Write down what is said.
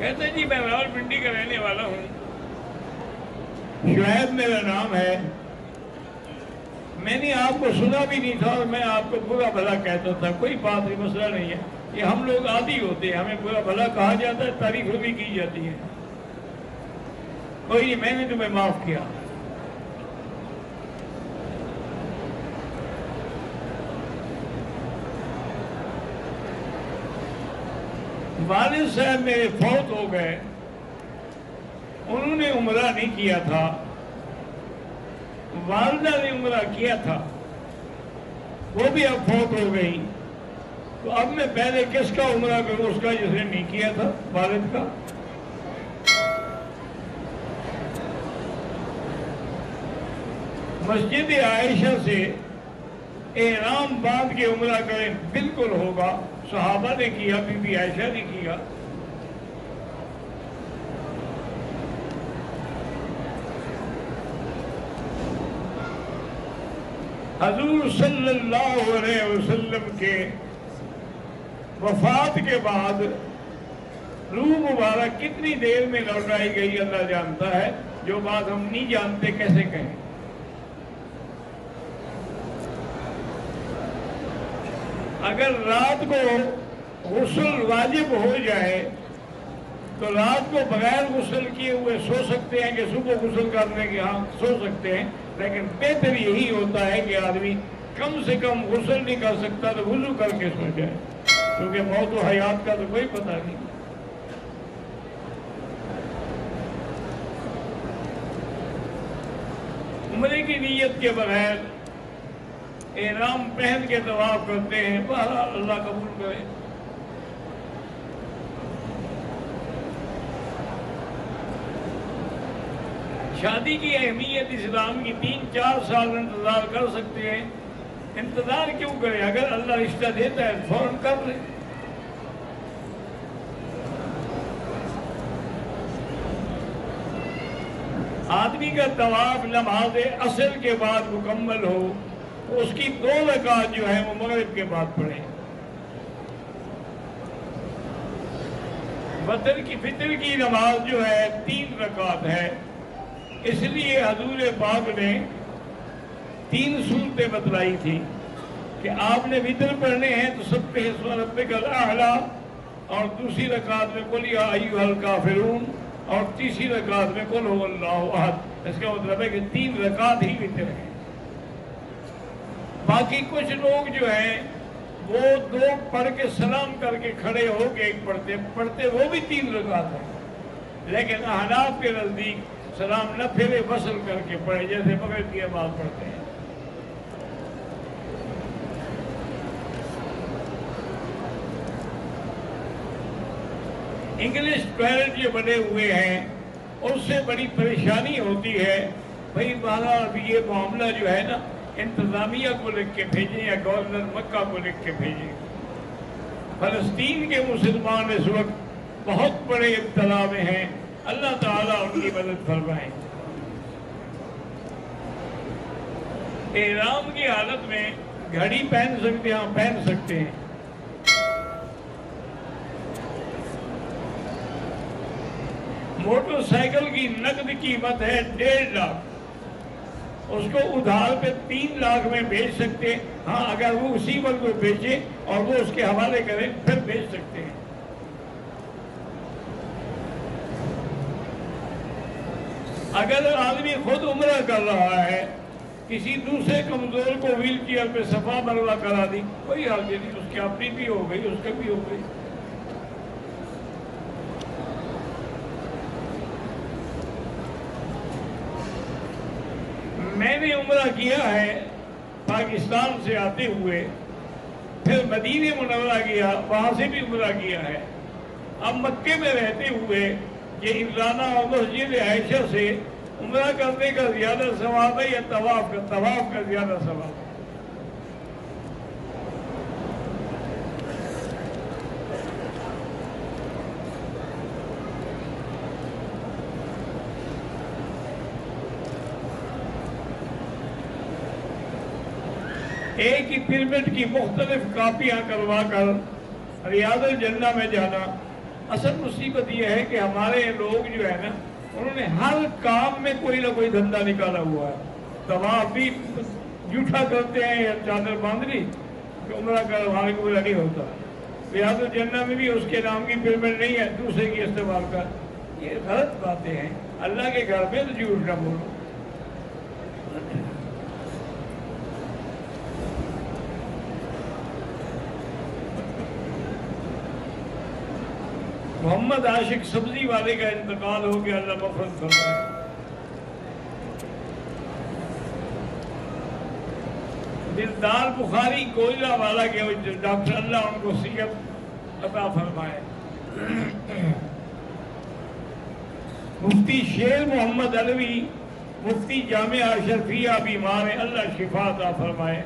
کہتے جی میں راولپنڈی کا رہنے والا ہوں، شعیب میرا نام ہے، میں نے آپ کو سنا بھی نہیں تھا اور میں آپ کو برا بھلا کہتا تھا، کوئی بات نہیں، مسئلہ نہیں ہے، یہ ہم لوگ عادی ہوتے ہیں، ہمیں برا بھلا کہا جاتا ہے، تعریف بھی کی جاتی ہے، کوئی نہیں، میں نے تمہیں معاف کیا۔ والد صاحب میرے فوت ہو گئے، انہوں نے عمرہ نہیں کیا تھا، والدہ نے عمرہ کیا تھا، وہ بھی اب فوت ہو گئی، تو اب میں پہلے کس کا عمرہ کروں؟ اس کا جس نے نہیں کیا تھا، والد کا۔ مسجد عائشہ سے احرام باندھ کے عمرہ کریں، بالکل ہوگا، صحابہ نے کیا، بی بی عائشہ نے کیا۔ حضور صلی اللہ علیہ وسلم کے وفات کے بعد روح مبارک کتنی دیر میں لوٹائی گئی اللہ جانتا ہے، جو بات ہم نہیں جانتے کیسے کہیں۔ اگر رات کو غسل واجب ہو جائے تو رات کو بغیر غسل کیے ہوئے سو سکتے ہیں کہ صبح غسل کرنے کے ہاں سو سکتے ہیں، لیکن بہتر یہی ہوتا ہے کہ آدمی کم سے کم غسل نہیں کر سکتا تو وضو کر کے سو جائے، کیونکہ موت و حیات کا تو کوئی پتہ نہیں۔ عمرے کی نیت کے بغیر احرام پہن کے طواف کرتے ہیں، بہرحال اللہ قبول کرے۔ شادی کی اہمیت اسلام کی 3-4 سال انتظار کر سکتے ہیں، انتظار کیوں کرے؟ اگر اللہ رشتہ دیتا ہے فوراً کر لے۔ آدمی کا طواف نماز عصر کے بعد مکمل ہو تو اس کی 2 رکعت جو ہے وہ مغرب کے بعد پڑھیں۔ فطر کی نماز جو ہے 3 رکعت ہے، اس لیے حضور پاک نے 3 صورتیں بتلائی تھی کہ آپ نے وطر پڑھنے ہیں تو سبح اسم ربک الاعلیٰ، اور دوسری رکعت میں قل یا ایھا الکافرون، اور تیسری رکعت میں قل ھو اللہ احد۔ اس کا مطلب ہے کہ 3 رکعت ہی وطر ہیں۔ باقی کچھ لوگ جو ہیں وہ 2 پڑھ کے سلام کر کے کھڑے ہو کے ایک پڑھتے وہ بھی 3 رکعت ہیں، لیکن احناف کے نزدیک سلام نہ پھرے وصل کر کے پڑھے، جیسے مغرب کی نماز پڑھتے ہیں۔ انگلش ٹوائلٹ جو بنے ہوئے ہیں اس سے بڑی پریشانی ہوتی ہے، بھائی ہمارا ابھی یہ معاملہ جو ہے نا انتظامیہ کو لکھ کے بھیجیں یا گورنر مکہ کو لکھ کے بھیجیں۔ فلسطین کے مسلمان اس وقت بہت بڑے ابتلا میں ہیں، اللہ تعالیٰ ان کی مدد فرمائے۔ احرام کی حالت میں گھڑی پہن سکتے ہیں، پہن سکتے ہیں۔ موٹر سائیکل کی نقد قیمت ہے 1.5 لاکھ، اس کو ادھار پہ 3 لاکھ میں بیچ سکتے ہیں، ہاں اگر وہ اسی وقت کو بیچے اور وہ اس کے حوالے کریں پھر بیچ سکتے ہیں۔ اگر آدمی خود عمرہ کر رہا ہے، کسی دوسرے کمزور کو ویل چیئر پہ صفا مروا کرا دی، کوئی حرج نہیں، اس کی اپنی بھی ہو گئی، اس کی بھی ہو گئی۔ میں نے عمرہ کیا ہے پاکستان سے آتے ہوئے، پھر مدینہ منورہ گیا، وہاں سے بھی عمرہ کیا ہے۔ اب مکے میں رہتے ہوئے یہ عمرانہ اور مسجد عائشہ سے عمرہ کرنے کا زیادہ ثواب ہے یا طواف کا زیادہ ثواب ہے؟ ایک ہی پیرمڈ کی مختلف کاپیاں کروا کر ریاض الجنہ میں جانا اصل مصیبت یہ ہے کہ ہمارے لوگ جو ہے نا انہوں نے ہر کام میں کوئی نہ کوئی دھندا نکالا ہوا ہے. طواف بھی جھوٹا کرتے ہیں یا چادر باندھ لی کہ عمرہ کا ہمارے کو نہیں ہوتا. ریاض الجنہ میں بھی اس کے نام کی پیمنٹ نہیں ہے، دوسرے کی استعمال کا. یہ غلط باتیں ہیں. اللہ کے گھر میں تو جھوٹ نہ بولو. محمد عاشق سبزی والے کا انتقال ہو گیا، اللہ مغفرت فرمائے. دلدار بخاری کوئلہ والا کے ڈاکٹر، اللہ ان کو صحت عطا فرمائے. مفتی شیر محمد علوی مفتی جامعہ اشرفیہ بیمار ہیں، اللہ شفا عطا فرمائے.